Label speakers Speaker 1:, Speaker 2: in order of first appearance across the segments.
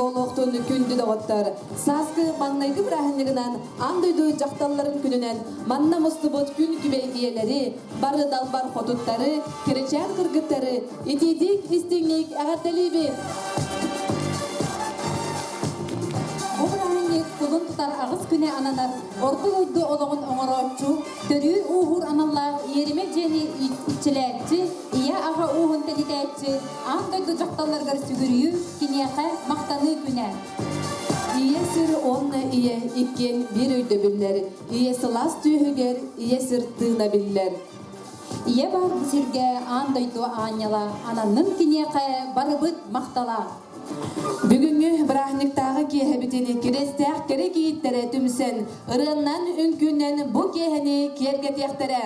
Speaker 1: Болуқтun күнді доғыттар. Сазгы маңнайғы бірахынлығынан андойды жақталларын күнінен манна мұстыбыт күн күбейгиелері, бары далбар хотуттары, керечен қыргыттары, етедік істіңлік ағатталибі.
Speaker 2: Kulun tutar ağız küne ananar, ordu oydu oluğun oğuroççu, dörü uğur analar, yerimek jeni içilerçi, iya ağa uğun telidetçi, andoydu jaktallargar sügürüyü, kiniyaka maqtanı küne.
Speaker 1: İye sır onna iye ikken bir öydü biller, iye sılas tühüger, iye sırttığına biller.
Speaker 2: Iya bar sirge andoydu anyala, ananın kiniyaka barıbıt maqtala.
Speaker 1: Бүгүнгү брахниктагы киэбитини кирестеак керек ийиттере түмсен, ырыаннан үңкүннен бу киэхени киэргетиэхтере.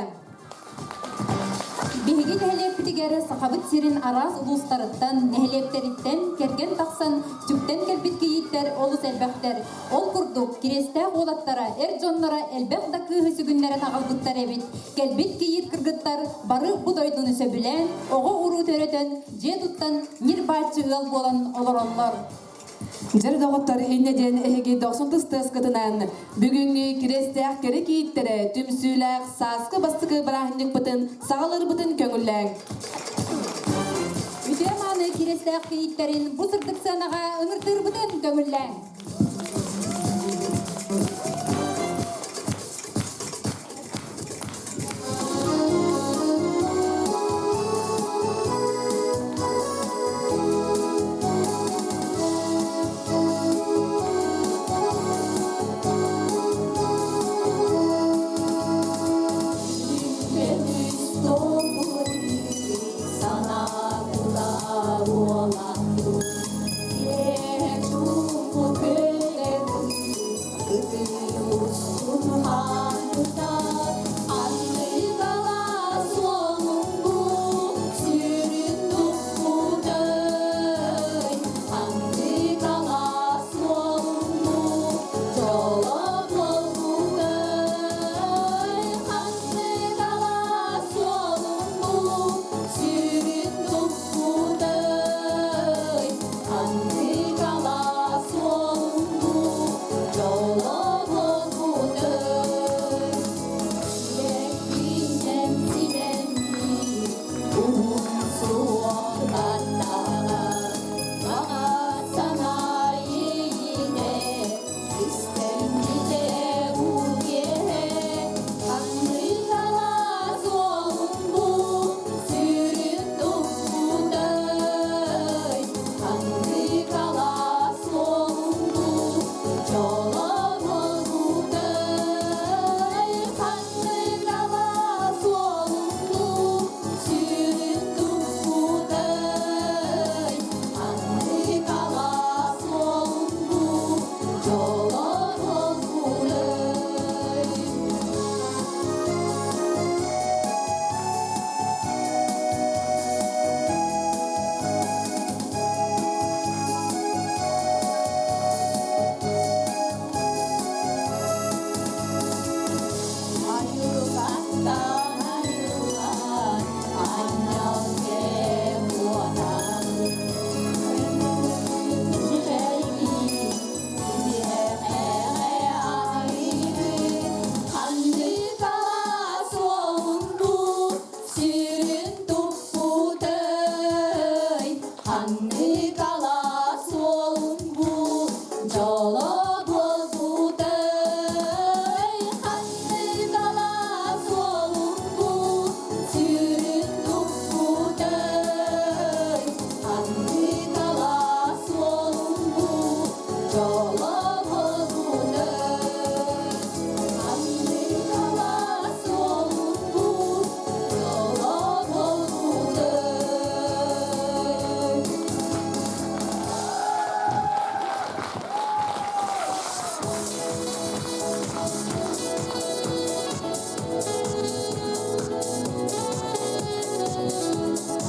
Speaker 2: Биһиги нәһелеппитигер сахабыт сирин арас улустарыттан, нәһелептериттен, керген тақсан, сүктен келбит кийиттер, олус элбэхтер. Ол курдук, киресте олаттара, жоннора элбэх да кыһы сүгүннерен агалбыттар эбит. Келбит кийит кыргыттар, бары будойдун үсө билен, ого уру төрөтөн, же туттан, нир баачы ыл болан олороллор.
Speaker 1: Жер доғыттар иннеден эһиги 90 кытынан бүгүнгү кирестеак керек ийиттере түмсүүлээх сааскы бастыкы брахник бытын сагалыр бытын көңүллэң.
Speaker 2: Үтеманы кирестеак кийиттерин бу сырдык санага ыңыртыр бытын көңүллэң.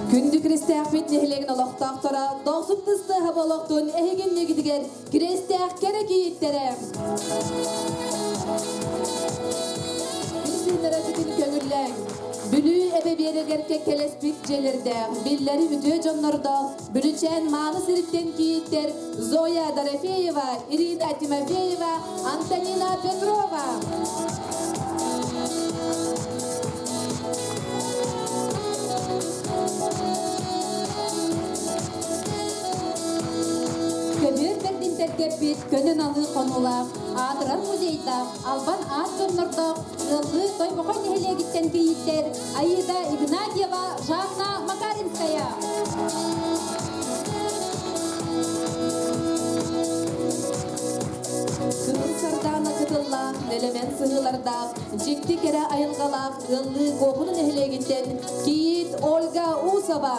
Speaker 1: Күндү кирестеак бит нехилеген олоқтақтара, доғсып тысты хабалоқтун эхеген негидигер кирестеак керек ийиттере. Күндүнлері бүтін көңілләң. Bülü ebebiyere gerke kelespik celerde, billeri ütüye jonlarda, bülüçen mağlı siritten kiyitter, Zoya Dorofeyeva, Irina Timofeyeva, Antonina Petrova.
Speaker 2: Kömür berdin terkepit, könün alı konulak, Adıran muzeyda, Alban ağaç jonlarda, ıllı toybokoy nehele gitten kiyitter, Aida Ignatieva, Жанна Макаринская.
Speaker 1: Kırın sardana kıtılla, nelemen sığılarda, cikti kere ayılgalak, ıllı kokunun ehle gitten, Kiyit Olga Usova.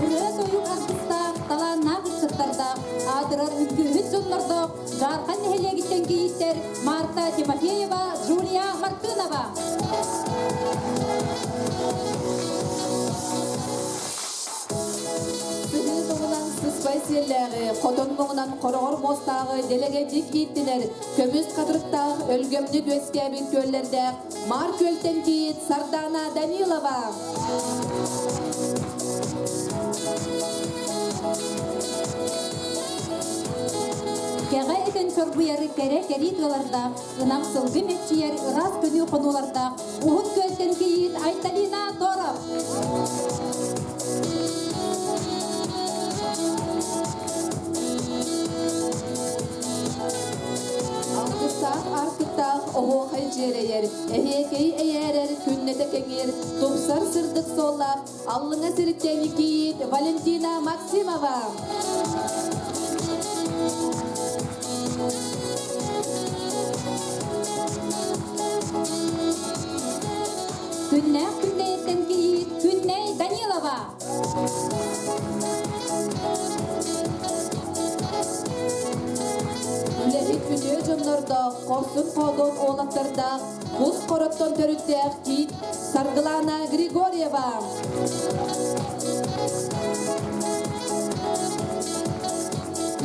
Speaker 2: Үрі тойук артыста, таланна кырсыттарда, Адырар үнгүхіт жонларда, Жарқан нехеле гиттен кейіттер, Марта Тимофеева, Джулия Мартынова.
Speaker 1: Сыгы тоңынан сыспай селләғы, қотон моңынан қорғыр мостағы, делеге дик иттінер, көміз қадырықтағы, өлгөмді көскәбін көллерді, мар көлтен кейіт Сардана Данилова.
Speaker 2: Кеға етен чорбуяры кәрі дыларда, ынам сылғы метчиер ырас көні қонуларда, Ухын көлтен кейіт Айталина Торов.
Speaker 1: Algısak artıktak oğu haycereyer, ehekey eyerer, künnete kenger, topsar sırdık sollak, allına siritten kiyit Valentina Maksimova.
Speaker 2: Күннәк күннәйттен кейіт Күннәй Данилова.
Speaker 1: Үлehik ütüye jonlarda, korsun kodon oğlaklarda, buz korottон törüttək kiyit Sargılana Grigorieva.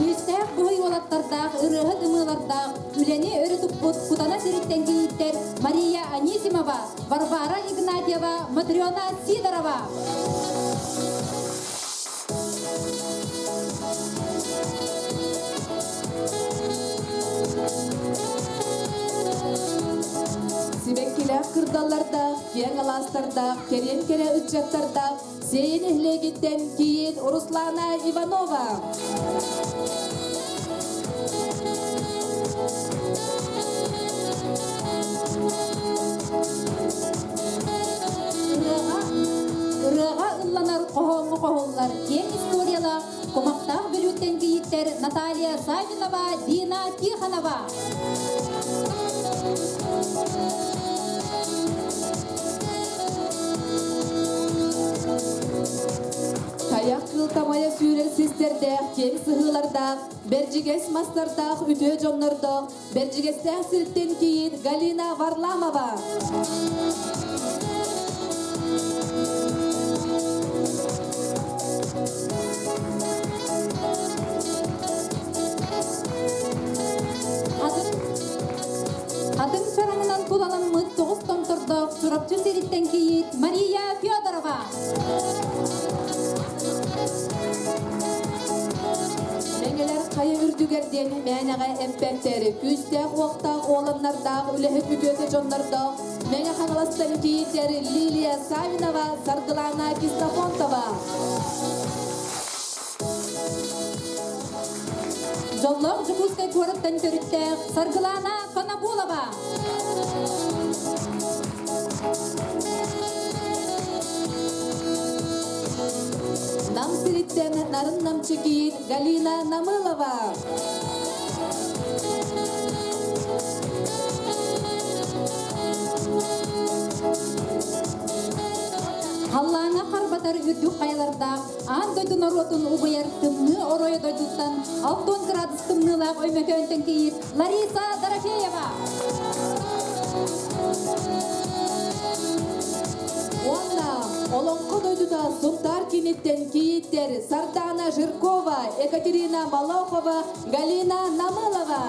Speaker 2: Үйістәк бұғый олаттардағы, ұрығы дымылардағы, үләне өрі тұппұт, құтана сіріттен кейіттер Мария Анисимова, Варвара Игнатьева, Матрена Сидорова.
Speaker 1: Sibekkiler kırdallarda, ken alastarda, keryen kere ütçattarda, seyin ehle gitten kiyit Ruslana Ivanova.
Speaker 2: Ырыға ылланар қоғоңы қоғылар, кен историялар, комақтақ бөліттен кейіттер Наталья Савинова, Дина Тихонова.
Speaker 1: Kayak kıltamaya sürer sisterde, ken sıhılarda, berciges maslarda, ütüye jonlarda, bercigestek siritten kiyit Galina Varlamova.
Speaker 2: Адың сараңынан туланан мұт 9 томторда сұрапчы серіттен кейіт Мария Федорова.
Speaker 1: Менгелер кайы үрдүгерден мәнеға әмпәктері, күстәк уақтақ оğlanlarдағы үләхіп үгеті жонлардағы, мәне қаңыластан кейттері Лилия Савинова, Саргылана Кистафонтова.
Speaker 2: Жоллық жүкізгі көріптен көріттәк Саргылана Конобулова.
Speaker 1: Нам сирitten нарын намчы кейт Галина Намылова.
Speaker 2: Халлаңа қарбатар үрдік қайларда, ан дойдun оротun ұғыяр тымны орой дойдуттан, 6 градус тымнылақ өймекөнтен кейіп Лариса Дорофеева.
Speaker 1: Онна, олонқы дойдуда Султар кенеттен кейіттер Сардана Жиркова, Екатерина Малахова, Галина Намалова.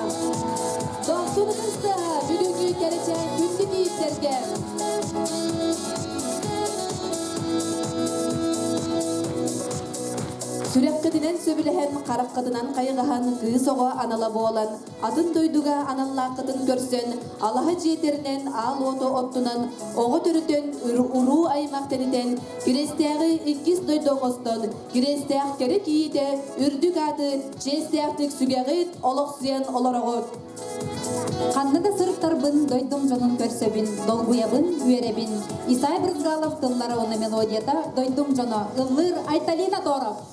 Speaker 1: Доқтырғызды жүрегі керечен күнді кейіттерге. Сүрәпкедінен сөбіліген қараққыдынан қайғыған кыз оға анала болан, атын дойдуға аналлаққытын көрсен, Аллахы жетерінен ал оты оттынан, оғы түрітен уру аймақтенітен, кирестәғі 2 дойдоғыстан, кирестәғ кері кейіде үрдік аты, жестәқтік сүгәғыт, олықсыян оларағыт.
Speaker 2: Қанныда сырықтарбын дойдың жонын көрсөбін, долгуябын үйеребін. Исай Брызгалов тыллары оны мелодията дойдың жоны Ыллыр Айталина Торов.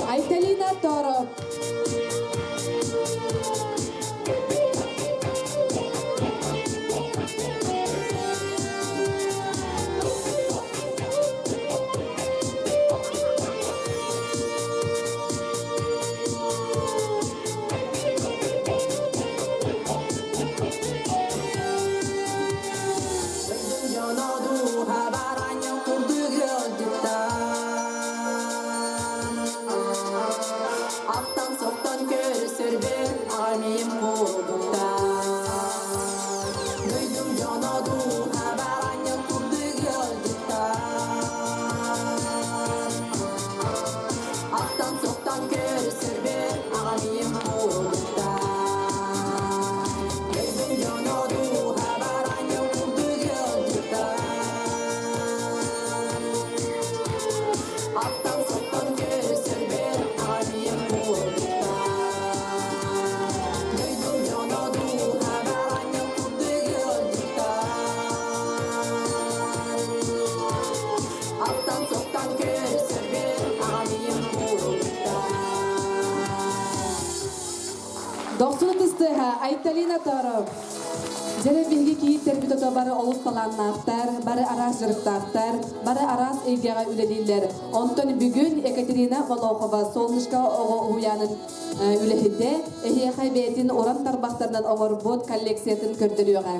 Speaker 1: Айталина Торов. Айталина Торов. Жere bilgi kiyitler bitoto bары олус таланнақтар, бары арас жырықтақтар, бары арас эйгеға үлелейлер. Онтон бүгін Екатерина Малахова Солнышка оғы уянын үлехінде эхе хайбетін оран тарбақтарынан оғырбот коллекциятын көрдіріуға.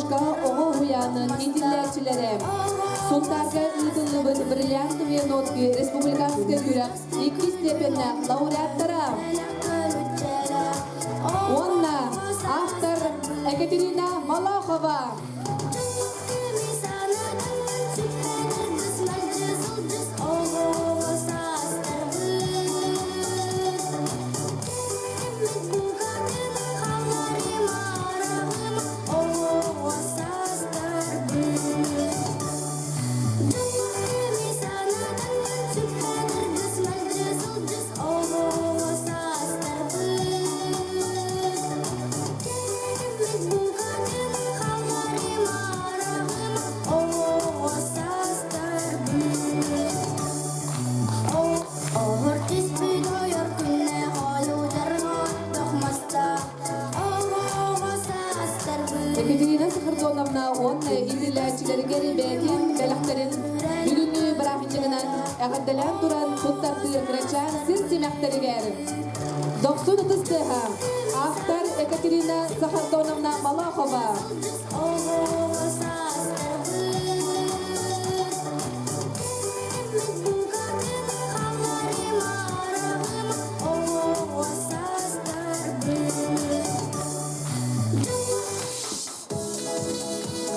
Speaker 1: Кыргышка оға хуянын идиллерчилері. Сонтарга ыдылыбын бриллиантовые нотки республиканский күрек 2 степенна лауреаттара. Онна автор Екатерина Малахова. Екатерина Сахардоновна онны идиллерчилерге бәкин бәләхтерин бүгүнү бирахинчигинен әгәдделән туран туттарды грачан системәхтеригер. 90 автор Екатерина Сахардоновна Малахова.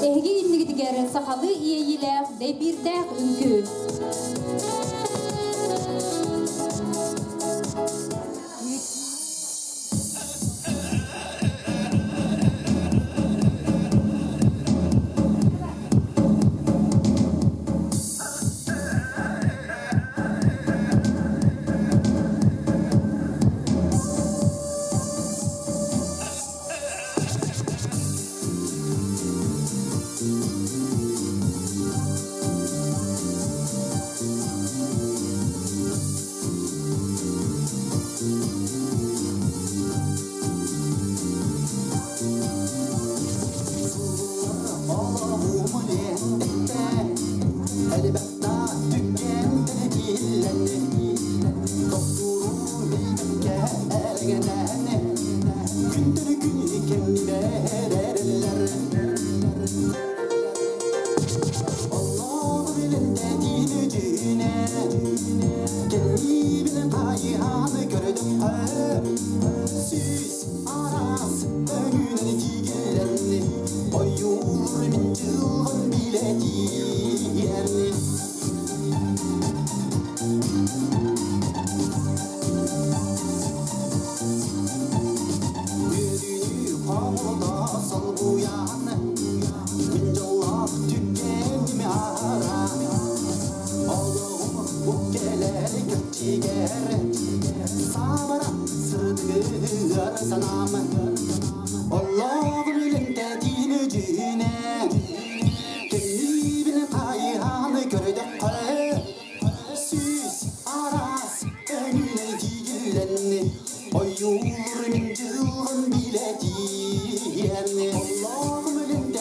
Speaker 2: Эһиги иннигидигер сахалы иейиле де бирдәк үңкү.
Speaker 3: Oy yollarımın cılgın bileti, Allah'ım elinde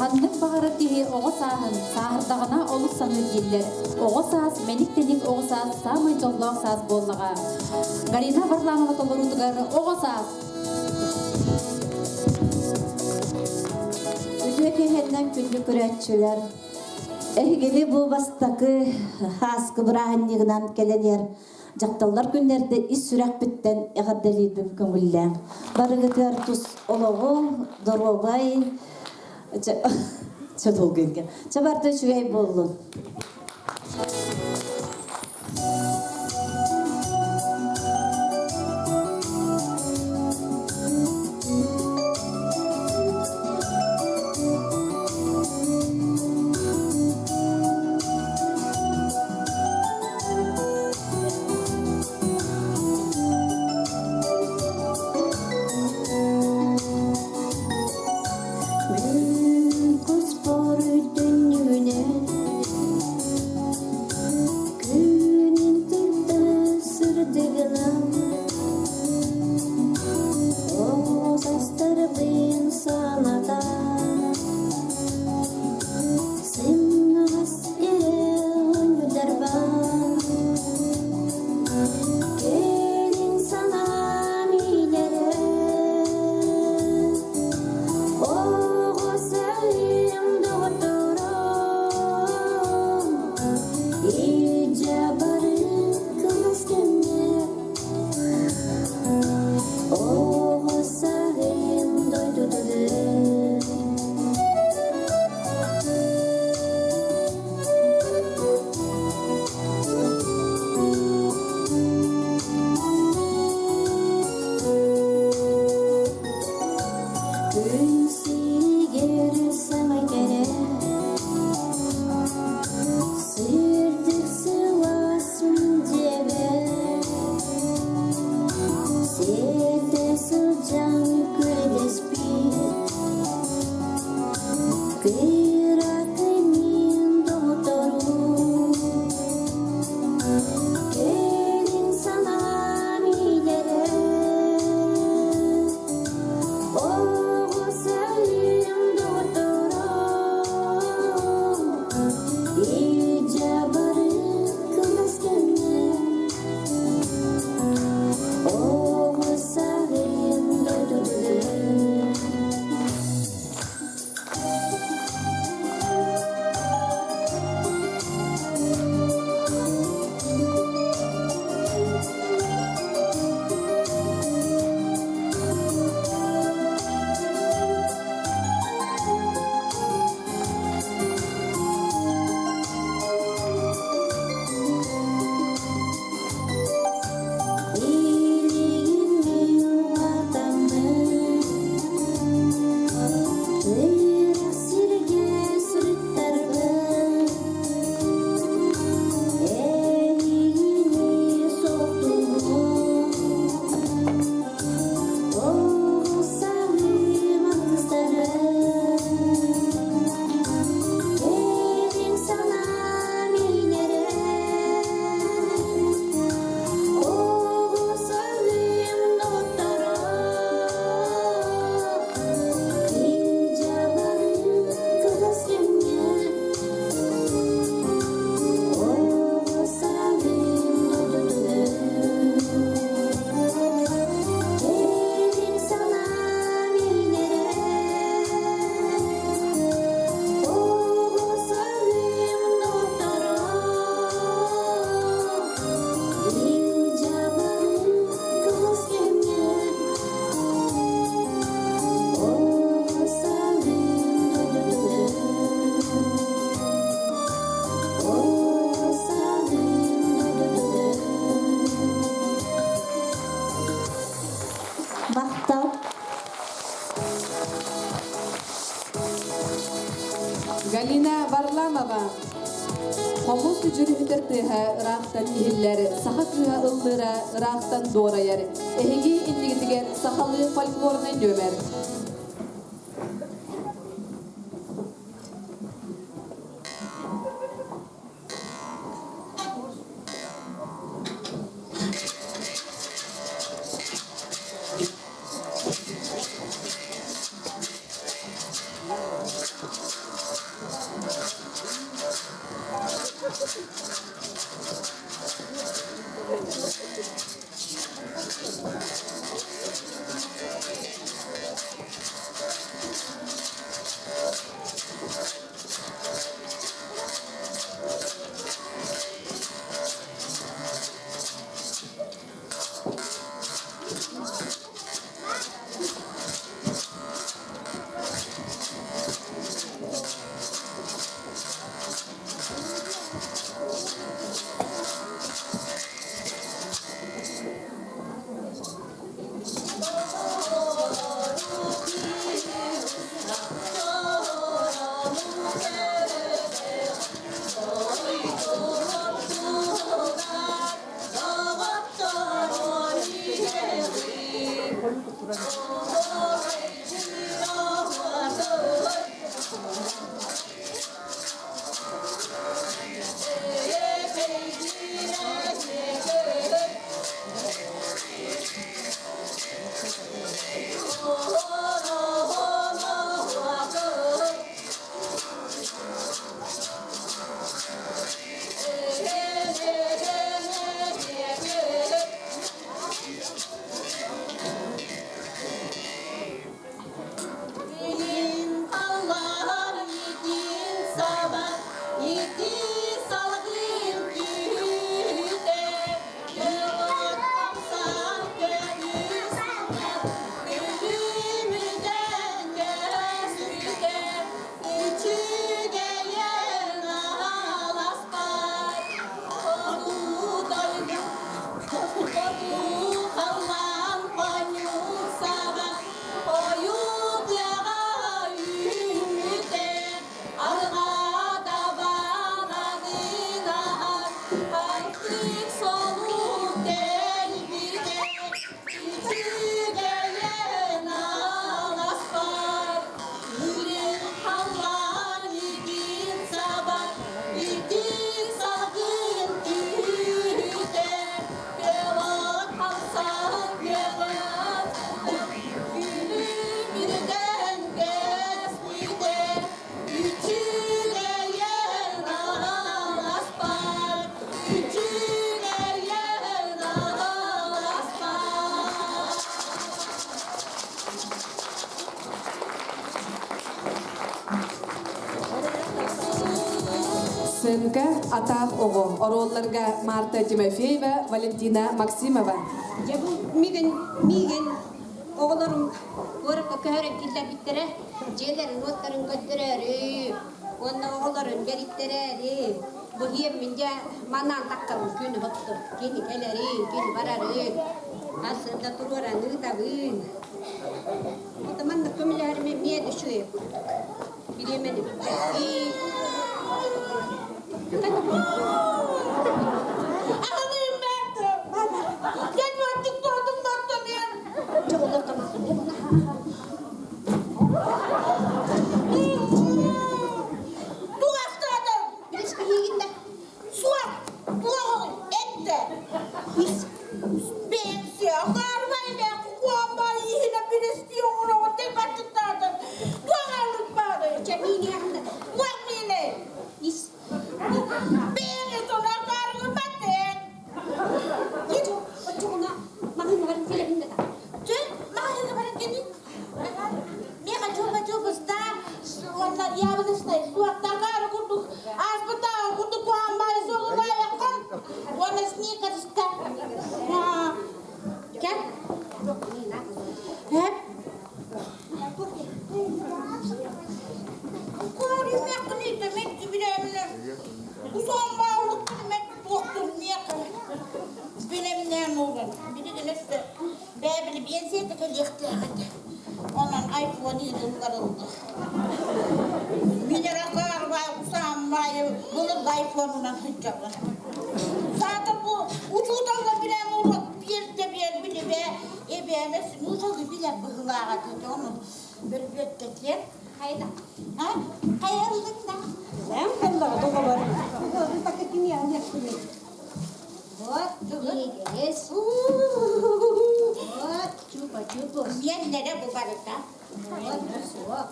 Speaker 2: Ханнык багара киһи оҕо сааһын сааһырдағына олус саныр дииллер. Оҕо саас мениктеник оҕо саас самый жоллоох саас буоллаҕа. Галина Варламова толорутугар оҕо саас.
Speaker 3: Үтөкеһеннен күннү күрәтчүләр. Эхгели бу бастакы хаскы браһаннигынан келенер. Жакталлар күннәрдә ис сүрәк биттен ягаддалибим көңүлләм. Барыгытар тус олого доробай чатолгенге. Чабарда шуй болду.
Speaker 1: Галина Варламова. Хомус жүрүмүтер тыха ырахтан ихиллер, саха тыха ыллыра ырахтан дораяр. Эхиги иннигитигер сахалы фольклорнан дөмер. Сынка атақ оғы. Оролларға Марта Тимофеева, Валентина Максимова.
Speaker 4: Жабу миген оğullarım görüp köhörüp diller bittere jelerin otların götüreri onda oğulların berittereri bu hiyemmince manan takkalım günü hoptu geni geleri geni bararı aslında tururanı tabın o zaman da kömülerime miye düşüyor bilemedim
Speaker 5: Ağlayayım ben de. Gel artık doğdum baktım ya. Du hastadım. Su at. Dua et de. Ben siyah karmayla kukuamba yine bir istiyor onu tek batıkladım. Dualık bari.
Speaker 4: Cemini yandı
Speaker 5: Muamine. Ben sonra kargı batık.
Speaker 4: git ocuğuna bakın var filminde de
Speaker 5: Tüm mahallede bana gelin. Meka coba sta wannan yavrusta suakta kar kurduk. Aspata kurduk kuambay soğuğa yakın. Wannan sneaker sta. Ha. Gel. Hep. Kori mekni demek ki bilemem. Bu son bağlık demek doktor mekni. Bilemem olur. Biri de nefse. Bebeli bir yerde kalıyıktı. Ondan iPhone yedim karıldı. Minera kar var, usam var. Bunu iPhone'undan hıcaklar. Zaten bu uçudan da bilen olur. Bir de bir bile be. Ebeğmesin. Uçudu bile bıhılağa dedi. Onu böyle bekletler.
Speaker 4: hayda
Speaker 5: Ha? Hayırlık da.
Speaker 4: sen kallara dogalar bu paketini yapacaksın hop iyi geles hop çupa
Speaker 5: Yerlere bu barıkta.
Speaker 4: hop hop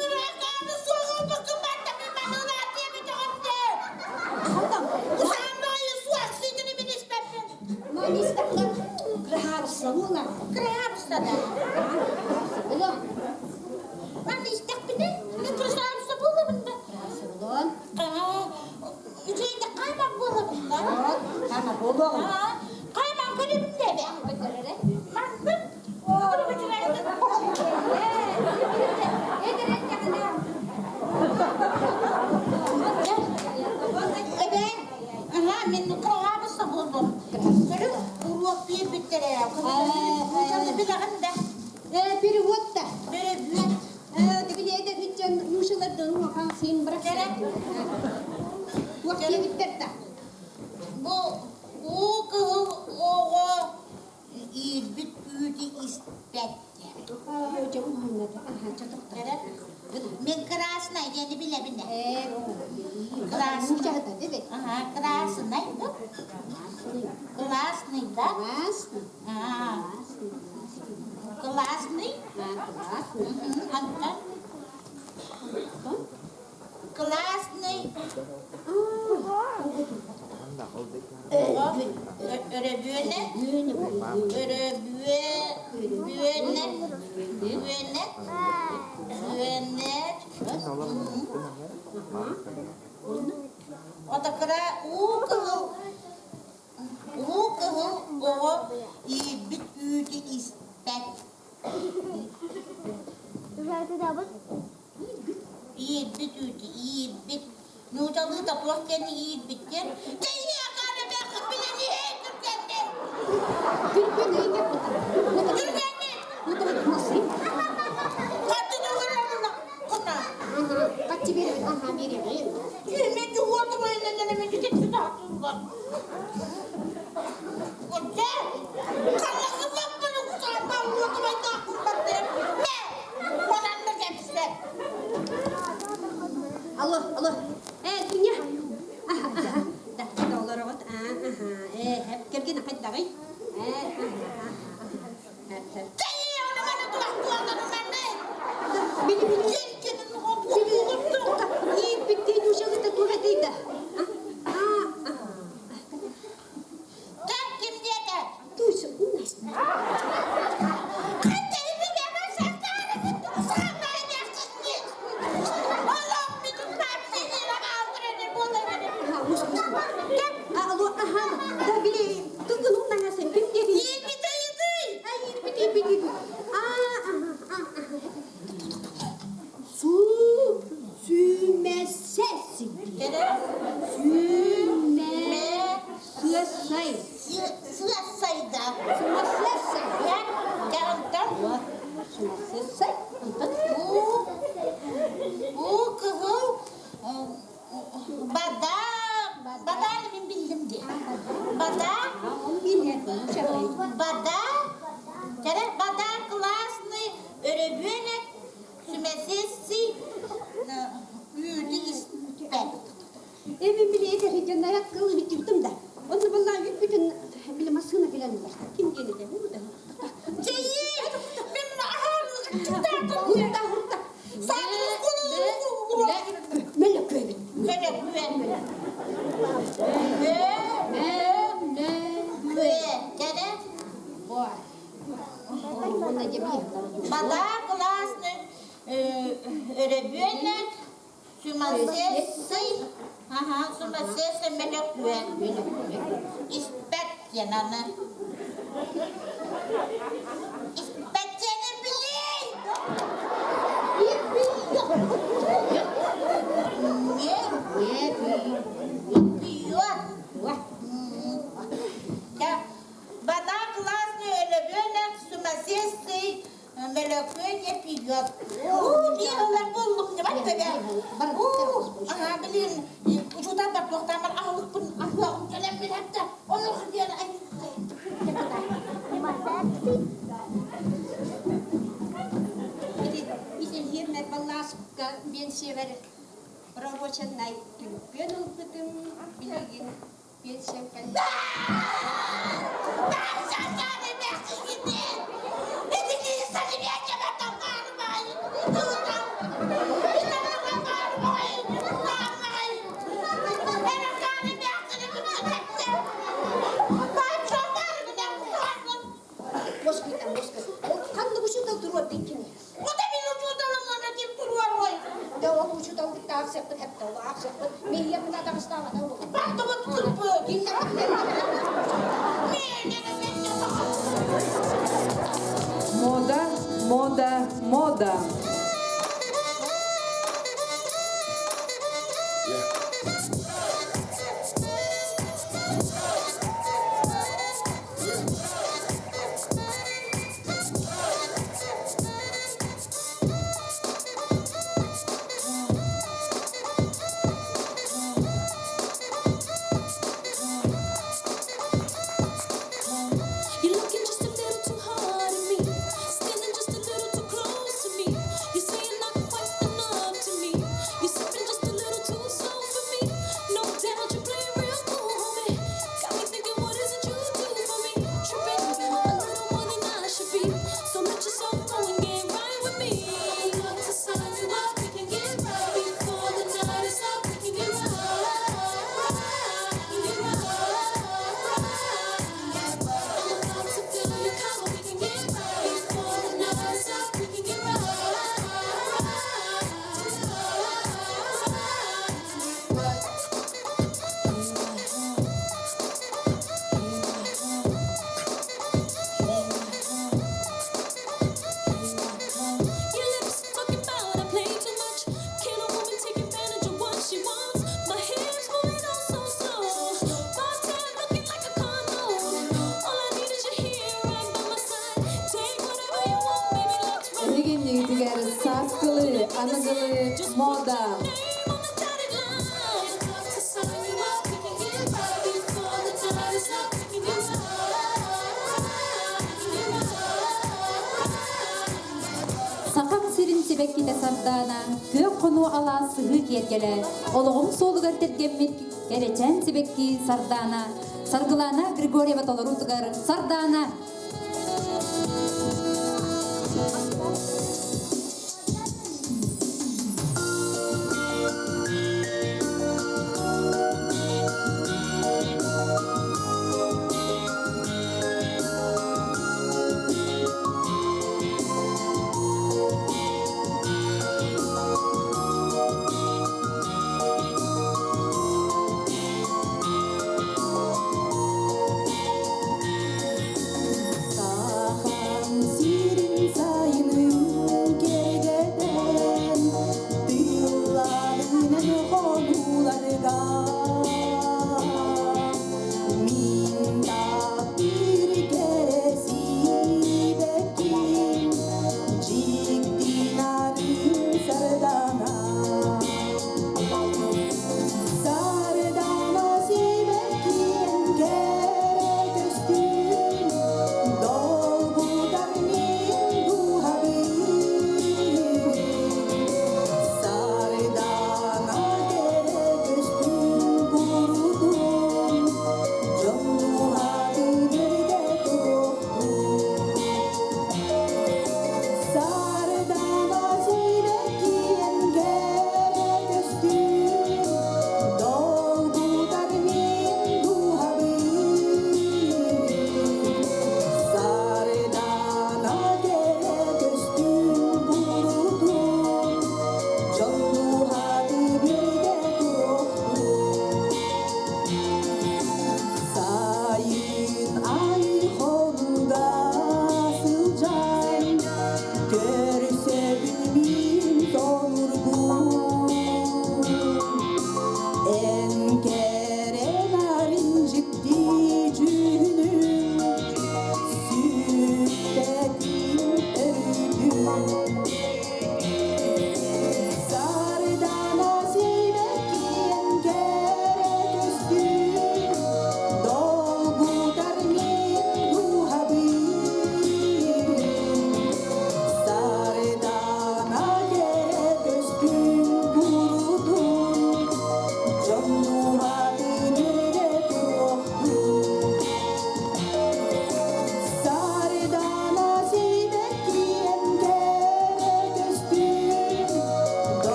Speaker 5: Kırakanı soğuk bakın ben de bir bana diye bir de.
Speaker 4: Кебиттерді.
Speaker 5: Bu kız oğu ilbit üyüdü ispetler.
Speaker 4: Hocam oynadı. Aha, çocuklar.
Speaker 5: Ben krasnay yani bile.
Speaker 4: Krasnı. Mucahada değil mi?
Speaker 5: Aha, krasnay. Krasnay da.
Speaker 4: Krasnı.
Speaker 5: Ha. Krasnay. Antan. Krasnay. Örebüene. O da kıra o bit üyüdü ispet. Bit üyüdü. Nucalı da proskeni bittir. Geliyor karı ben kız bile niye Türkçe'de?
Speaker 4: Türkiye neyin yapmadı?
Speaker 5: Türkçe'de.
Speaker 4: Bu da nasıl?
Speaker 5: Kaçı da var ona.
Speaker 4: Aha, kaçı verir? Aha, verir.
Speaker 5: Yemin yuvardım aynen hemen gideceksin hakkında. Koca. Kalası bak bunu kusardan vurdum aynen hakkında. Ne? Konanlık hepsi.
Speaker 4: Allah. Dünya. Aha. Da olur ot. Hep kergin hadi dağı.
Speaker 5: Seni onu bana duvarlarım ben de.
Speaker 4: Beni
Speaker 5: Yelkenin oldu.
Speaker 4: iyi bitti uşağı da tuvaleteydi.
Speaker 5: Sen kim diye de.
Speaker 4: Duysun uğraştı.
Speaker 5: Kalplerimi vermez seslerimi. Sağmayın yaşsın. Allah'ım bütün kalplerimi aldırır. Bunları.
Speaker 4: Aha, mus. Aha, da bile tıkkın ondan sen kim dedi?
Speaker 5: İyi bir dayıdı.
Speaker 4: Hayır bitti. Sümesesi.
Speaker 5: Gene.
Speaker 4: Sümesesi.
Speaker 5: Sıyasaydı.
Speaker 4: Sümesesi.
Speaker 5: Canım.
Speaker 4: Sümesesi.
Speaker 5: Bu kızım Bada'nı ben bildim diye. Bada klasını öğretmenek sümesesi büyüdü ispet.
Speaker 4: Evim bile yeter hiç ayak kılı bitirdim de. Onu vallahi bütün bilim asığına gelen var. Kim gelir de burada.
Speaker 5: Şeyi ben ahırlık tutardım.
Speaker 4: Hurda.
Speaker 5: Sadece kulu.
Speaker 4: Melek köyü.
Speaker 5: Böyle güven. Gene.
Speaker 4: Ona gibi.
Speaker 5: Bada klasını öğretmenek sümesesi melek güven. İspet yananı. İspet seni bileyim. Niye? Biliyor. Ya, bana klasını öyle böyle sümesesi meleküye yapıyor. Niye öyle buldum ne var tabi. Aha bilin. Ucudan bak doktan var ahlık bunun ahlakım gelen bir hep de onu diyen ay.
Speaker 4: Bizim yerler vallahi ben sever. Пророченной тюрпену бытым билеген пенсиян. Kanlı kuşu da duruyor dikine.
Speaker 5: O da bir ucundan ona kim duruyor oy.
Speaker 4: Da o kuşu da bir daha sıktı hep de o sıktı. Milyon da kıstava da o.
Speaker 5: Baktı bu kırpı.
Speaker 4: Dinle
Speaker 1: Мода. Anıgılı moda.
Speaker 2: Sakap sirin sebekki de sardana, kök konu ala sığı kergele, oluğum solugar tergemmet gereçen sebekki sardana, sargılana Grigorieva Tolorutugar sardana.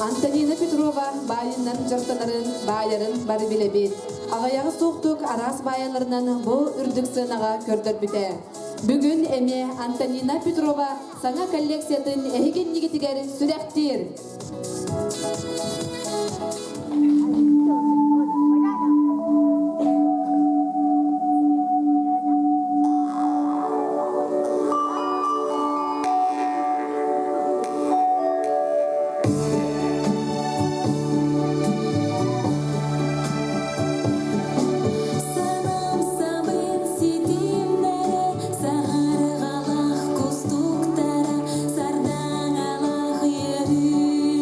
Speaker 1: Антонина Петрова байыннан жартанарын байарын бары билебит. Ағаяғы соқтук арас баяларынан бұл үрдік сынаға көрдір біте. Бүгін әме Антонина Петрова саңа коллекциятын әйген негетігер сүрәқтер.
Speaker 6: Сарғалақ костуктары, сардан алық ері.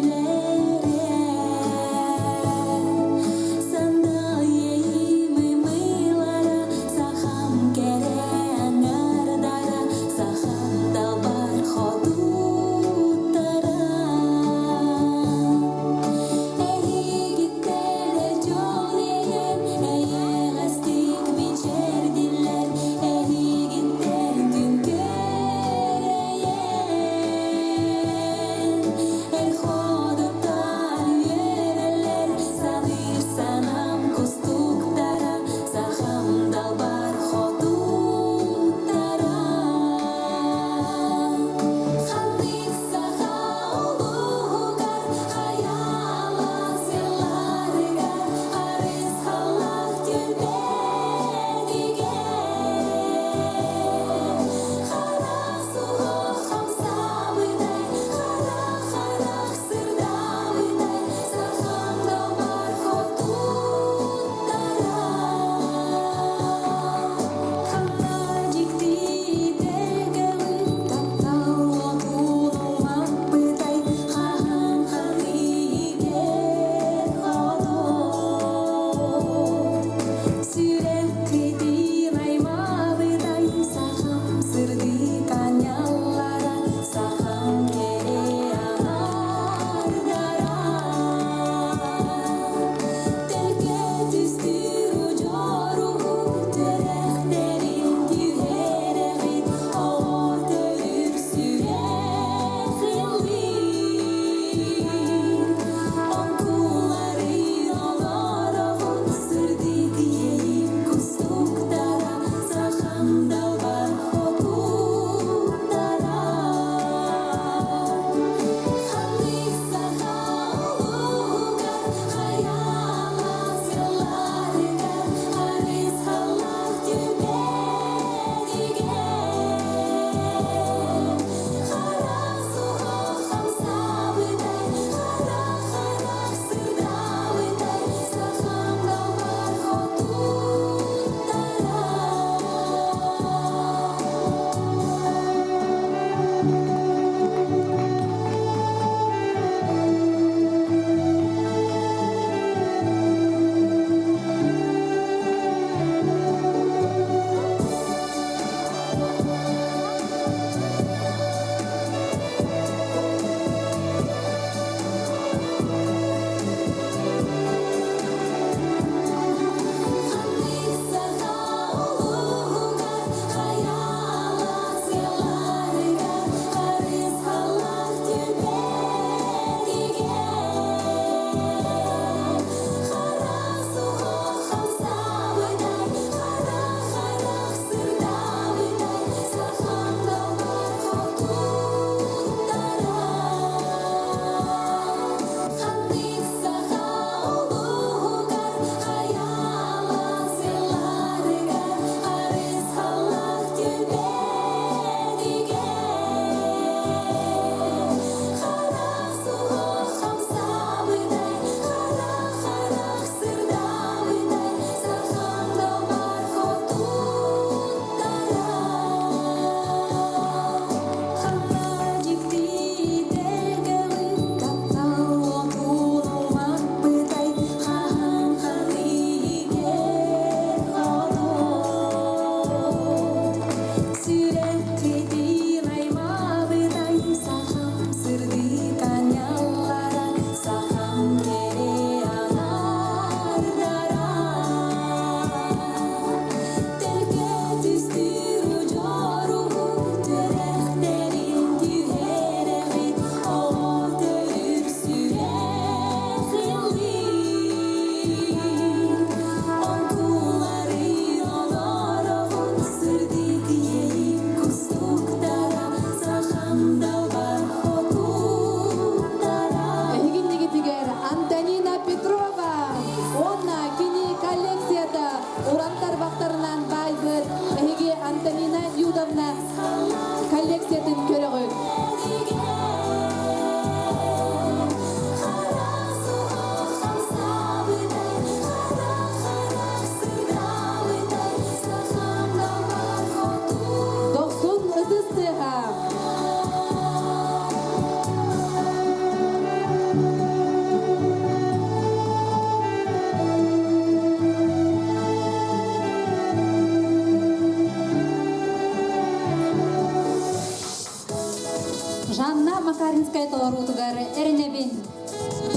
Speaker 2: барутугар эренебин.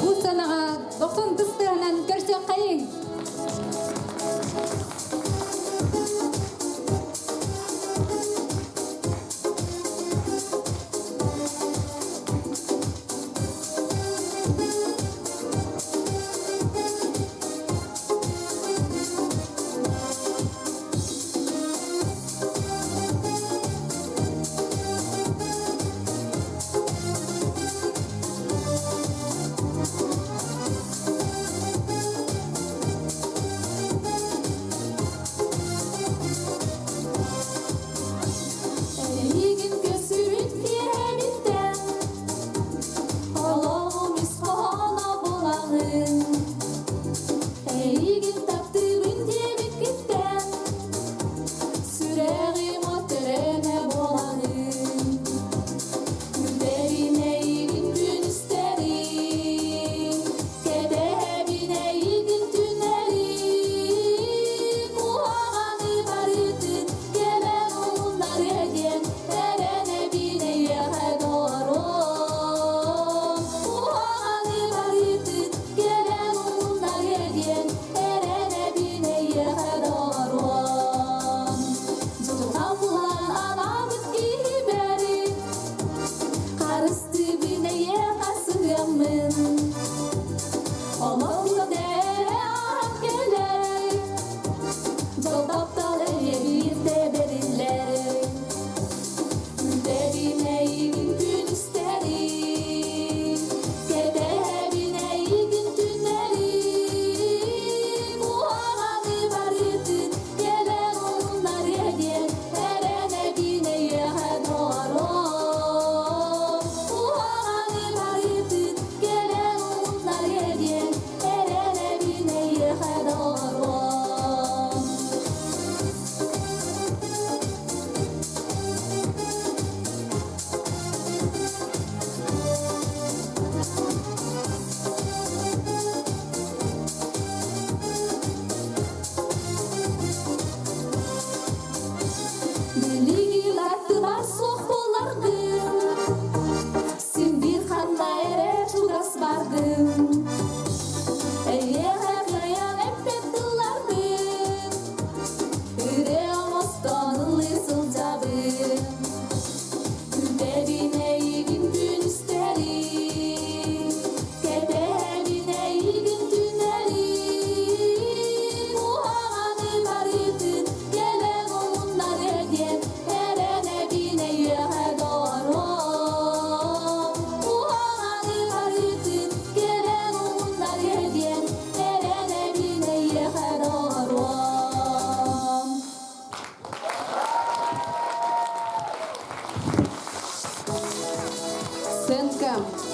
Speaker 2: Бу санага 90 тыстарынан көрсө кайын.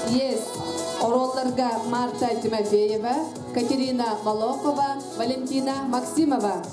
Speaker 1: Yes. Оролларга Марта Тимофеева, Катерина Молокова, Валентина Максимова.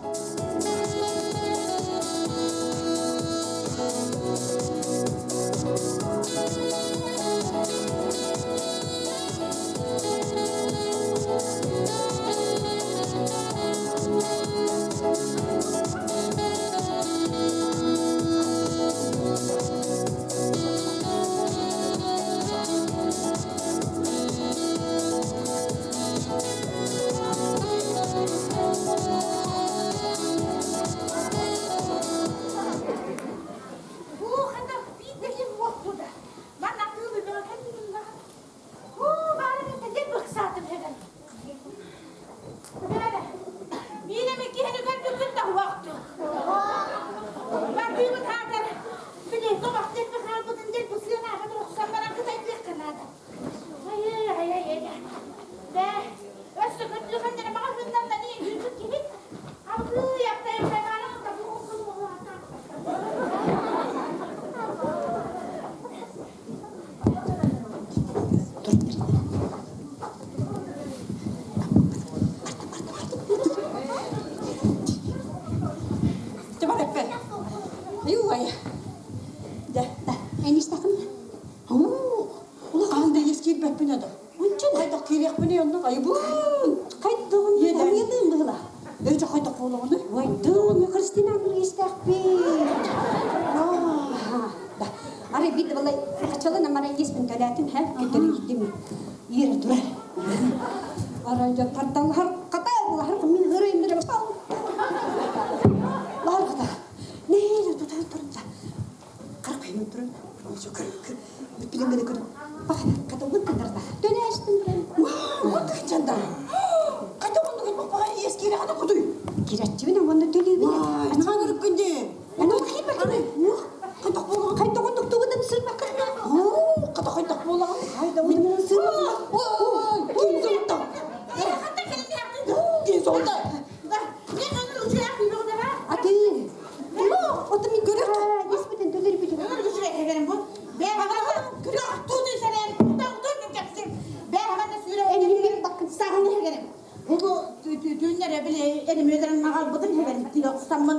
Speaker 4: Аны бит былай качалы намара еспен төләтин һәм көтөрүдүм. Ире тура. Арайда тартал har ката har мин хөрөйм дип бал. Ларгыда. Нәйле тутар турда. Каркайм турын. Ошо көр. Биленгене көр. Бак, катылгын кындарда. Төләштин турын. Вот жанда. Катылгын бак ескере ката кудуй. Кирәтчебен анда төлөбү. Ана көргөндө. Ана ким бакыны? Кайтак болгон, кайтак тугудан сырмак. Ката кайтак болгон. Кайда менен сырмак. Ой, кимдин та. Ким сонда? Да, мен аны үчүрөк бирүүгө бар. Ати. Оту мен көрөк. Еспетен төлөр бит. Аны үчүрөк эгерем бу. Бага көрөк туду сарен. Туду кепсин. Бага да сүрөк. Эми бакын сагын эгерем. Бу түннәре биле энем өдөрүн магал бутун эгерем. Тилок саммын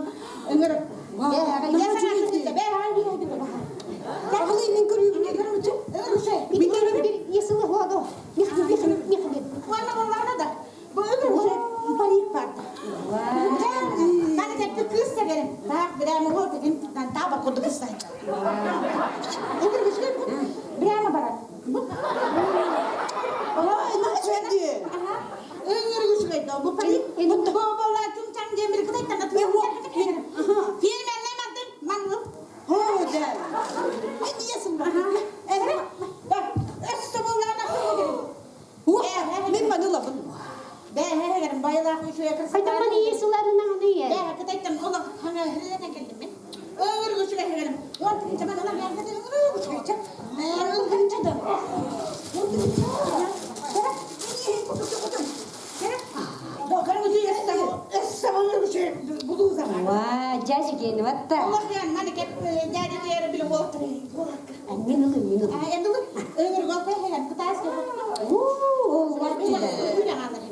Speaker 4: өңөр. Бага ясана. Бага бирүүгө бар. Кагылы мен көрүгүнө көрөчү. Мен көрөм бир есиле хоодо. Мехме. Вана да. Bu ömür boyu panik vardı. Ben de bir kız severim. Bak bir ama oldu dedim. Ben daha bak oldu kız saydım. Ömür boyu bir ama bana. Ay ne çekti? Ömür boyu bu panik. Bu baba tüm sen demir kıday tanıt. Film anlamadım. Manlı. Hoca. Ne diyorsun bana? Evet. Bak İstanbul'dan nasıl gidiyor? Ben Manila bunu. Ben hegerim bayılar kuşuya kırsın.
Speaker 3: Kayda bana yesularına ne ye?
Speaker 4: Ben kıtaydım onu hani hırlana geldim ben. Ömür kuşuya hegerim. Orada zaman ona ben dedim ömür kuşuya çek. Ömür kuşuya da.
Speaker 3: Vay, cacık yeni vatta.
Speaker 4: Allah yani hani hep cacık yeri bile oturuyor.
Speaker 3: Minulum.
Speaker 4: Endi ömür golpe hegerim kıtayız ki.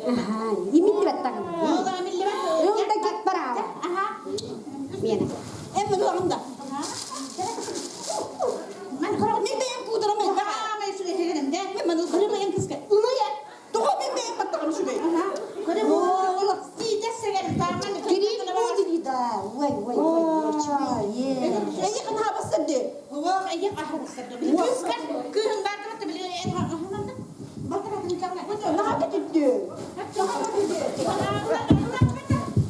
Speaker 3: Aha, yemin vatta.
Speaker 4: Oğlan milli bak.
Speaker 3: Yolda git para.
Speaker 4: Aha.
Speaker 3: Miyana.
Speaker 4: Emmi doğrunda. Ben korak ne beyin kuduramay. Ben şuraya hegerim de. Ben kırmayın kızka. Uluya. Doğru ben beyin battım şuraya. Aha. Kırım oğlum. Side segerim tamam.
Speaker 3: Girin bu dedi da. Vay.
Speaker 4: Yakın havası de. Oğlum ayık havası de. Kızka. Kırım barkıratı bile. Barkıratı kamera. Ne yaptı gitti?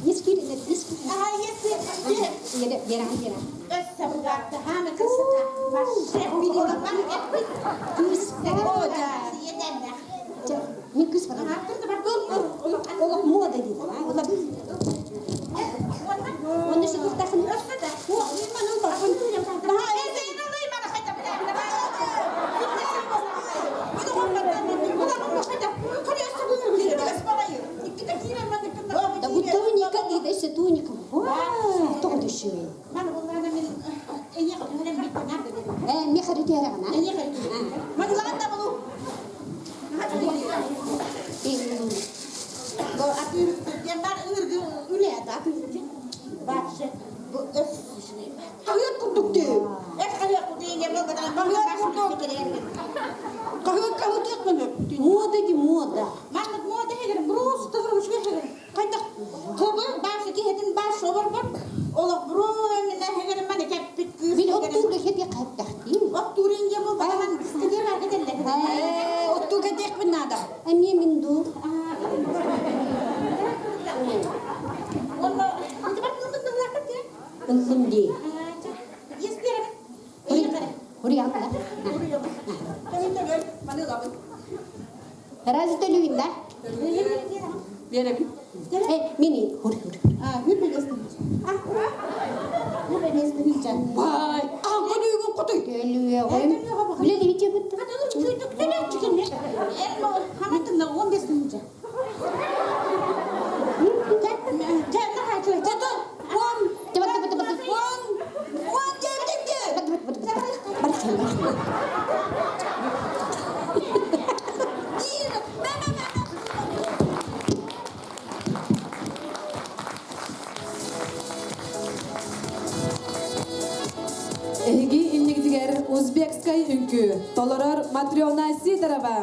Speaker 3: Yeskiri.
Speaker 4: Aha yesi.
Speaker 3: Yera.
Speaker 4: Sabıgatta hame kısıta. Başşef biliyor. Ben hep kız. Oda. Yedenler.
Speaker 3: Min kız falan. Ola moda dedi. Ola onu şu kurtakın.
Speaker 4: Bu imanın bakın. Daha ezeyim olayım bana hayda bile. Bu da onlardan. Bu da hayda. Koruyorsa bunu bilir. Biraz parayı. İki de giremedik.
Speaker 3: Да вот туника, и дальше туника. Кто это еще?
Speaker 4: Ben bunlardan bir en yakın önemli bir tane.
Speaker 3: Мехари терана.
Speaker 4: En yakın. Ben lan da bunu. Bu atıyor. Ben ırgı üle de atıyor. Başka bu öf. Hayat kurduk diyor. Hayat kurduk diye böyle ben başka bir şey Kahve etmedi.
Speaker 3: Мода не мода.
Speaker 4: Ben moda hegerim. Burası tırmış hegerim. Kaydak. Kıbı başka ki hedin baş olur bak. Ola bro ne hegerim ben de kep bit kız.
Speaker 3: Bil ottu da hedi qaytaqti.
Speaker 4: Bak turinge bu ben istedir var gidelim. Ottu gedek bin nada.
Speaker 3: Ами минду.
Speaker 4: Onu hadi bak bunu bırakıp ya.
Speaker 3: Ыллымди.
Speaker 4: Yeslerim.
Speaker 3: Хури апла. Разве ты любишь, да? Мини. Хури.
Speaker 4: Vay, ağır uygun kutu.
Speaker 3: Geliyor. Bile de hiç yapıttı.
Speaker 4: Hadi oğlum çocuk ne çıkın ne? Elma hamatında 15 günce. Gel ne hayatı? Tatu.
Speaker 3: Cepat.
Speaker 4: Wan geldik.
Speaker 1: Эһиги иннигдигер узбекскай үңкү толорор Матрёна Сидорова.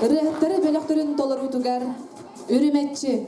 Speaker 1: Rıhtırı bölöktörün tolorutugар Ürümetçi.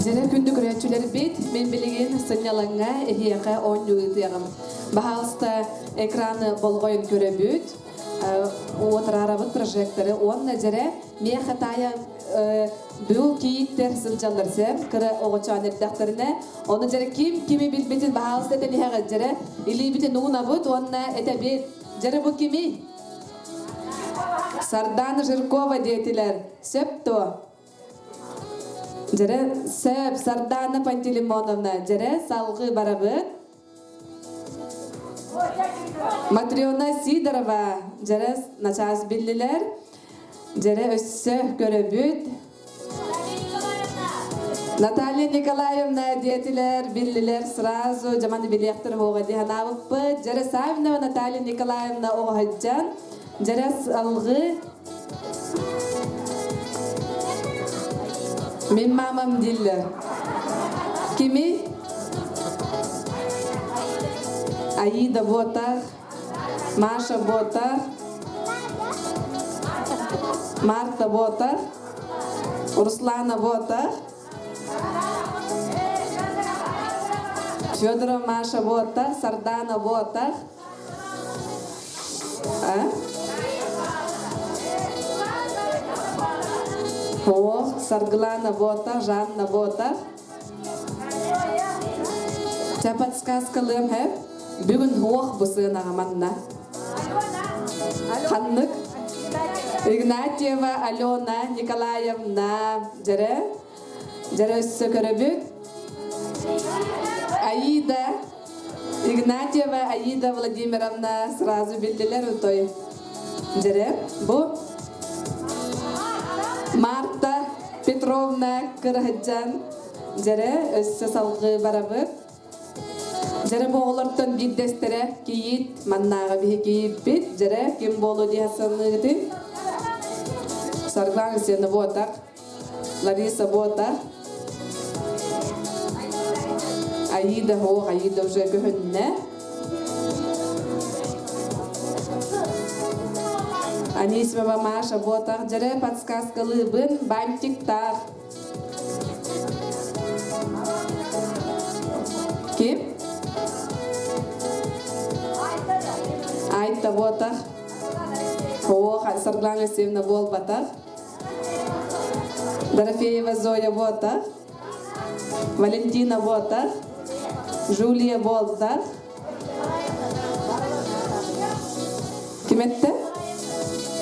Speaker 1: Jere kündük üretçileri bit, men bilgin sinyalanga ehiyaka 10 yığıtıyağım. Bahalsta ekranı bolgoyun körebüt, oturarabıt projektörü, onunla jere me hataya bu kiyitler sılcalırsam, kırı oğuçan etdaklarına, onu jere kimi bilmetin bahalsta etenihaga jere, ili bitin uğunabıt, onunla etebit, jere bu kimi? Sardana Жиркова deytiler, septo. Jere sep Sardana Pantilimonovna, jere salgı barabıt. Matriona Sidorova, jere naçaz billiler. Jere össö görebüt. Наталья Николаевна детилер биллилер сразу жаман билектер хога диханабы Жара Савинова Наталья Николаевна оғаджан Жарас алғы Мен мамам диллер. Кими? Аида Бота, Маша Бота, Марта Бота, Руслана Бота, Федорова Маша Бота, Сардана Бота. О, Сарглана Бота, Жанна Бота. Тебя подсказкалым хэп? Бүгін хоқ бұсына ғаманна. Ханнык. Игнатьева Алена Николаевна. Жары өссі көрібік. Аида. Игнатьева Аида Владимировна. Сразу білділер ұтой. Жары. Бұ. Марта Петровна Кырхаджан. Жары өссі салғы барабық. Жары боғылыртын биддестере кейит, маннаға бі кейіп бит. Жары кем болу дейсіні ғыды. Сарглан сені ботақ. Лариса ботақ. Аида хоқ, Аида уже көхінне. Анисимова Маша ботақ. Жары подсказкалы бін бантиктақ. Кем? Айта Бота. О, Сарглан Алексеевна Болбата. Дорофеева Зоя Бота. Валентина Бота. Жулия Болта. Ким етті?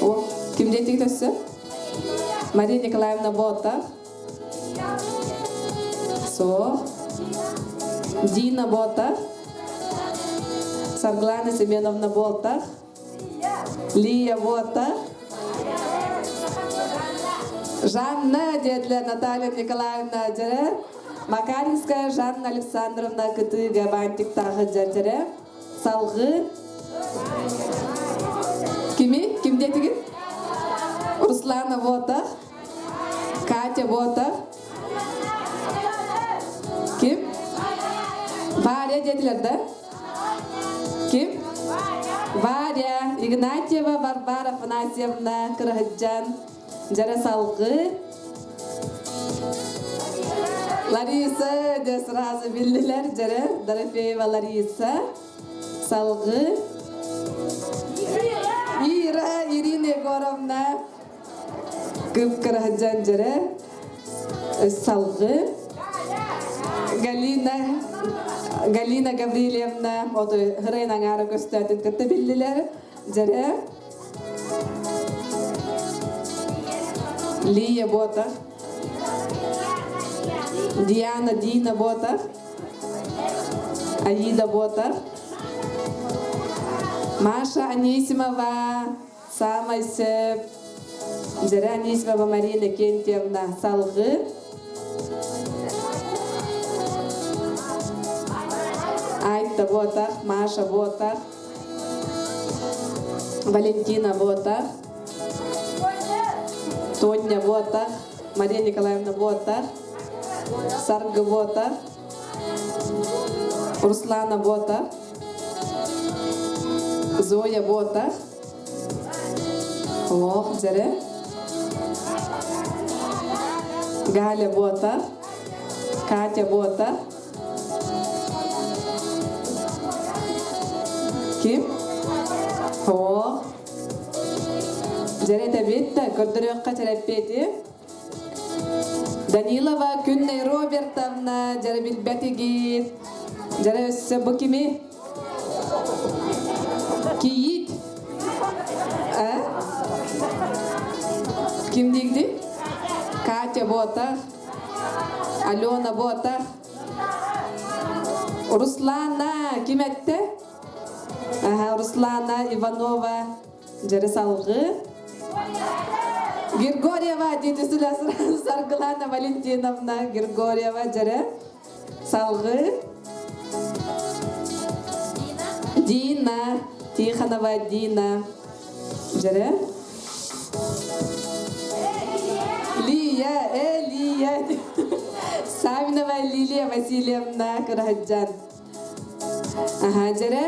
Speaker 1: О, ким дейтік төсі? Мария Николаевна Бота. Со. Дина Бота. Сарглана Семеновна Болта. Лия Бота. Жанна дедлер Наталья Николаевна Жары. Макаринская Жанна Александровна Кытыга бантик тағы жары. Салғы. Кими? Ким детігін? Руслана Бота. Катя Бота. Ким? Варя дедлер да? Ким? Варя Игнатьева Варвара Афанасьевна Кырхаджан. Жары салғы. Лариса де сразу білділер. Жары Дорофеева Лариса. Салғы. Ирина Егоровна Кып Кырхаджан. Жары салғы. Галина Гаврилевна, ғырайын аңары көстәтін күтті білділер. Жары. Лия Бота. Дина Бота. Аида Бота. Маша Анисимова. Самай сөп. Жары Анисимова Марина Кентьевна. Салғы. Айта Бота, Маша Бота, Валентина Бота, Тоня Бота, Мария Николаевна Бота, Сарга Бота, Руслана Бота, Зоя Бота. О, жары. Галя Бота, Катя Бота. Ким? О. Жары табетті, көрдіріққа чараппеті. Данилова Күнней Робертовна, жары білбәтігет. Жары өссі бұ кеме? Кейет. Ким дегді? Катя Бота. Алена Бота. Руслана ким әтті? Руслана Иванова. Жары салғы. Григорьева дедісілі Саргылана Валентиновна Григорьева жәрі. Салғы. Дина. Тихонова Дина. Жәрі. Лия. Савинова Лилия Васильевна Караджан. Жәрі.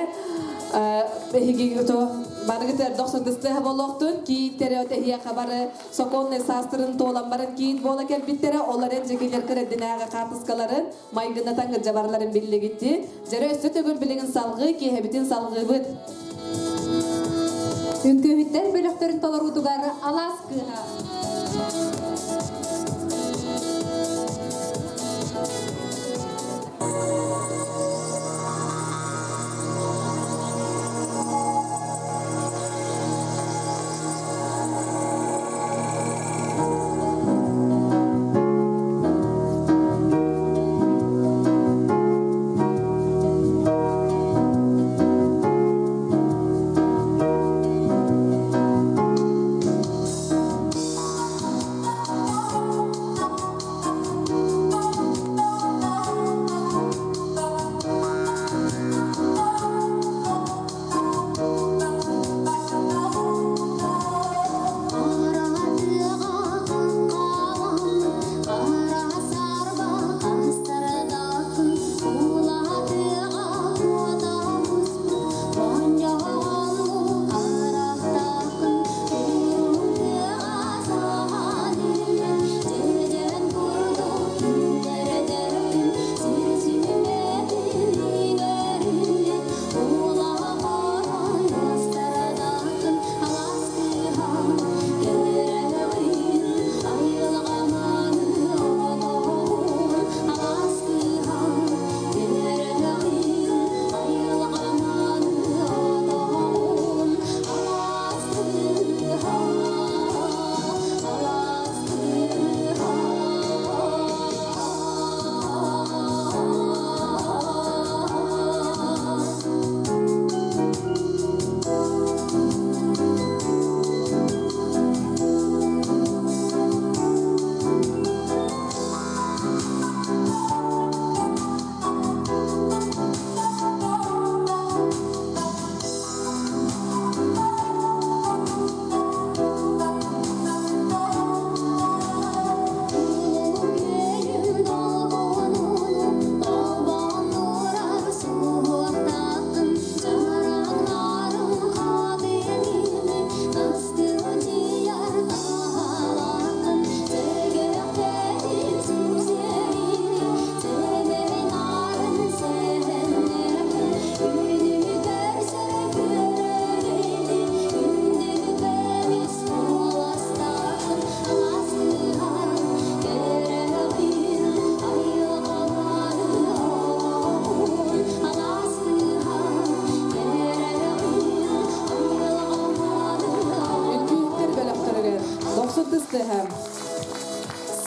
Speaker 1: Баргытер 90-сы болоқтун кийиттери өтехия хабары соконный састырын тооланбарын кийит бола келбиттери оларын жекелер крединага картыскаларын майгынатан жабарларын биллигитти. Жары өссө төгүл билигин салгы киэбитин салгыбыт.
Speaker 2: Үnkөһүттер бөлөктөрүн толорутугары Аласкыга.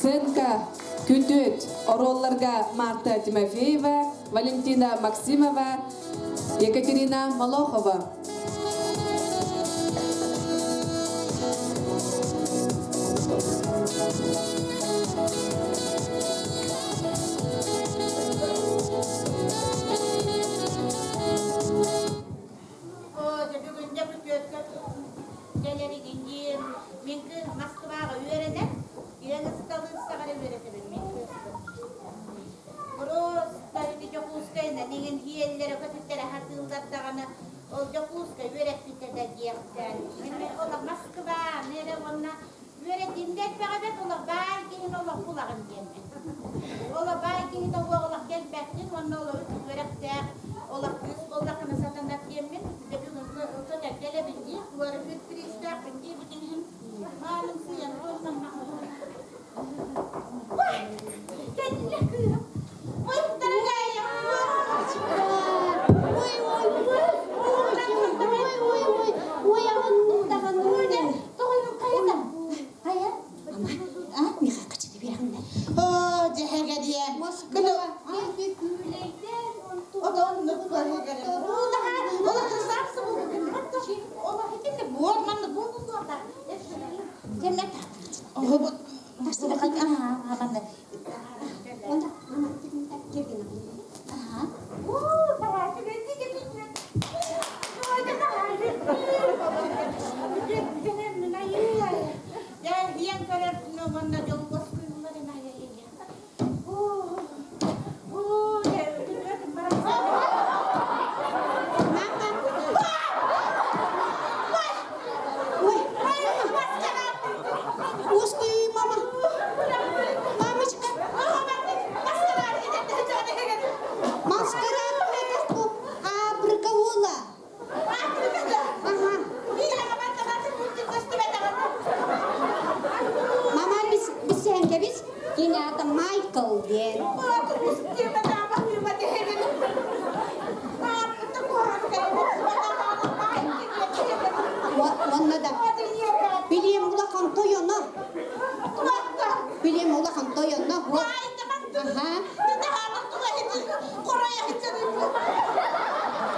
Speaker 1: Сенка Күндүт оролларга Марта Тимофеева, Валентина Максимова, Екатерина Малохова.
Speaker 3: Onda mama girgin. Michael diye. Onda da bileyim ulakan toyunu. Bileyim ulakan toyunu. Aha.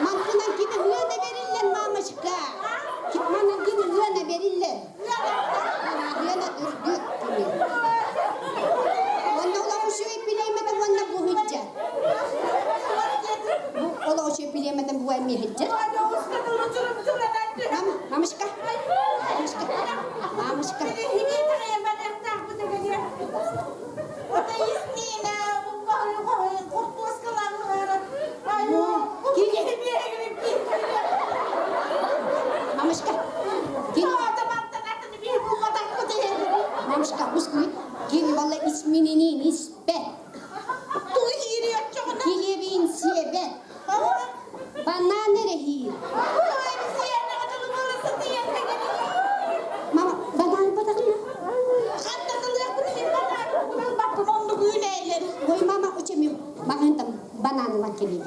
Speaker 3: Mantınan gidin hüyene verirler mamışka. Mantınan gidin hüyene verirler. Hüyene ürgüt gibi. Onda ula o şeyi bilemedim onda bu hüccet. Ola o şeyi bilemedim bu emmi hüccet. Mamışka. Mamışka. Mamışka. Mamışka. Mamışka uskui. Gini vallahi ismini neymiş be. Kilevin siye bana nereye? Mama badan badakna. Boy mama ucemi makantam banan makili.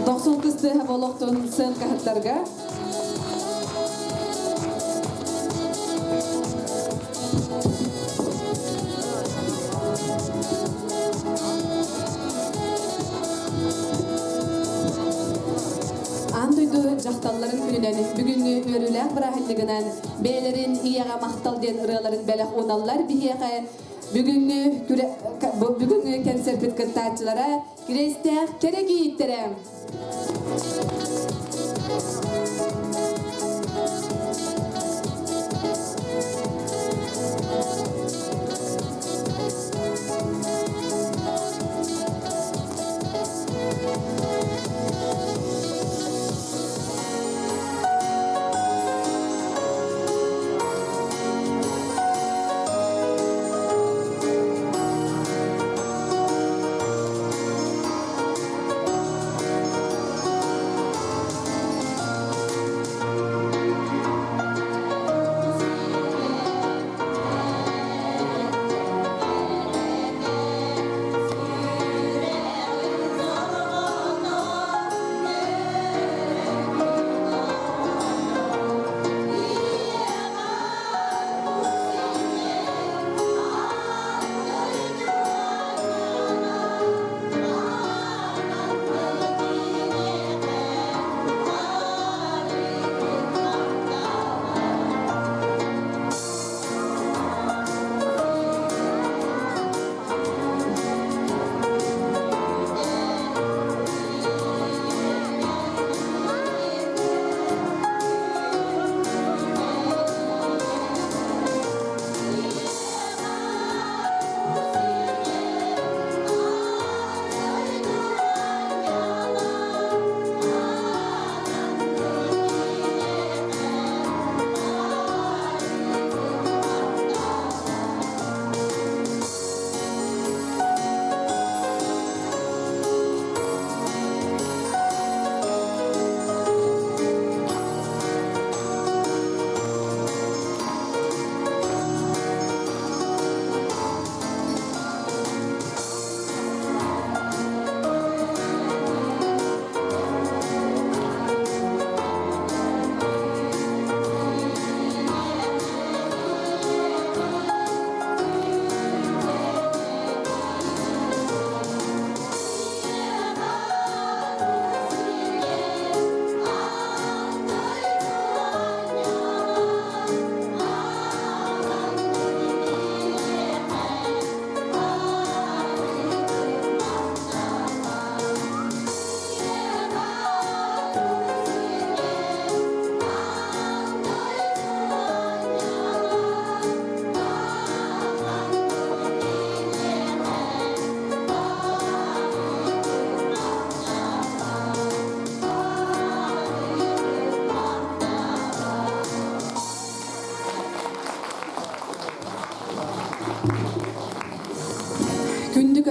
Speaker 1: Doksun kısты Havalıqtın sığın kahatlarga. Anduydu jaqtalların gününen bugünkü örülək bırahatlıgınan beylerin iyağa maqtal den ıraların belaq onallar bihiyaqa bugünkü konser bitkıntacılara girestək kerek yiğitlerem.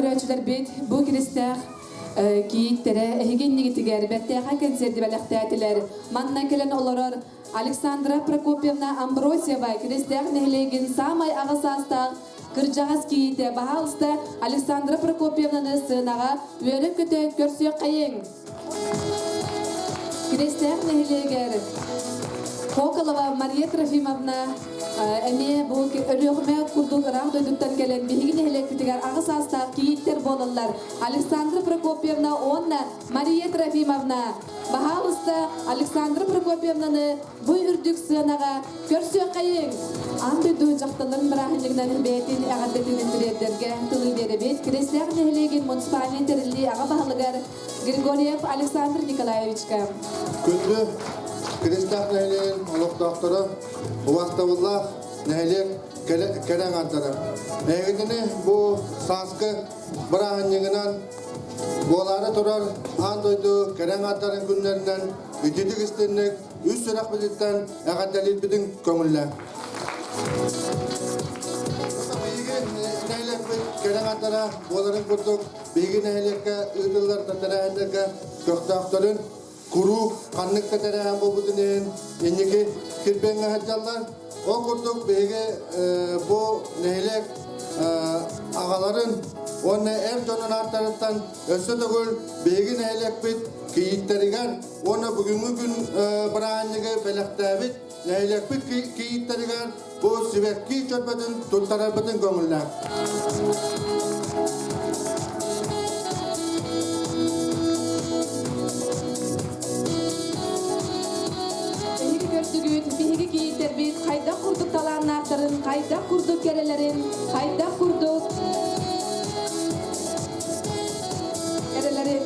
Speaker 1: көрөчүлөр бит бу кристэх кийиттере эхигенниги тигер беттеха концерти белектетилер. Манна келен олорор Александра Прокопьевна Амбросьева кристэх нехлеген самай агасаста кыржагас кийите баалста Александра Прокопьевнаны сынага өрөп көтөт көрсө кайын. Кристэх нехлегер Коколова Мария Трофимовна эме бу өрөкмө курдук рагдыктан келен бигине электигер агыс аста кийиттер болалар. Александра Прокопьевна онна Мария Трофимовна баалыста Александра Прокопьевнаны бу үрдүк сынага көрсө кайын. Андыду жакталарын барахындыгынан бетин агаддетин тиредерге тылы беребет Кристэх нехлеген муниципальный терли ага баалыгар Григорьев Александр Николаевичка.
Speaker 6: Күндү Кристэх нехлеген олоктоктора Уақтабыллах нәйлер кәрәң антара. Әгідіні бұл сасқы бірағыннығынан болары тұрар андойды кәрәң антарын күнлерінен үтедік істерінік үз сұрақ білеттен әғаттәлет бідің көңілі. Нәйлер кәрәң антара боларын күрдік. Бейгі нәйлерге ұйдылар татара әндерге көқтақтарын Куру каннык тәтәрәһәм бу бүтүнен энеге кирбеңгә хаҗаллар. О курдук беге бу нәйлек агаларын оны эрдонун артарыттан өсө төгүл беге нәйлек бит кийиттеригән оны бүгүнгү күн браанныгы белектәбит нәйлек бит кийиттеригән бу сибекки чөпөдүн туттарабытын көңүлләр.
Speaker 1: Bihi kiyitler bit, kayda kurduk talanakların, kayda kurduk kerelerin, kayda kurduk kerelerin.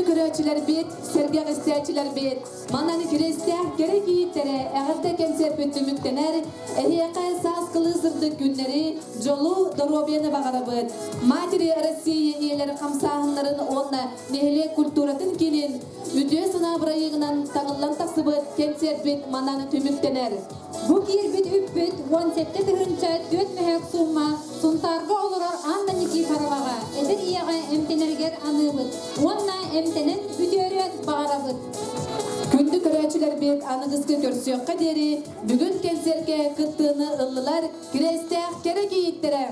Speaker 1: Köröçüler bit, sergen isteçiler bit. Manani Kристэх gerek yiğitlere ağırda konser bütümüktener. Ehiyaka saz kılızırdık günleri jolu dorobiyana bağırabıd. Materi Россия iyeleri kamsahınların onunla nehle kulturatın kelin. Üdüye sına bırayığından tağıllan taksıbıd konser bit manani tümüktener.
Speaker 2: Bu kirbit üppüt, konsepte tırınca dört mehek summa, suntarga olurar anda niki karavağa, edir iyağa emtenerger anıbıd. Onna emtenen üdüyoriyat bağırabıd.
Speaker 1: Күнді көрәчілер бет анығызғы көрсөк қадері, бүгін концертке кыттыны ыллылар Кристэх керек ейттері.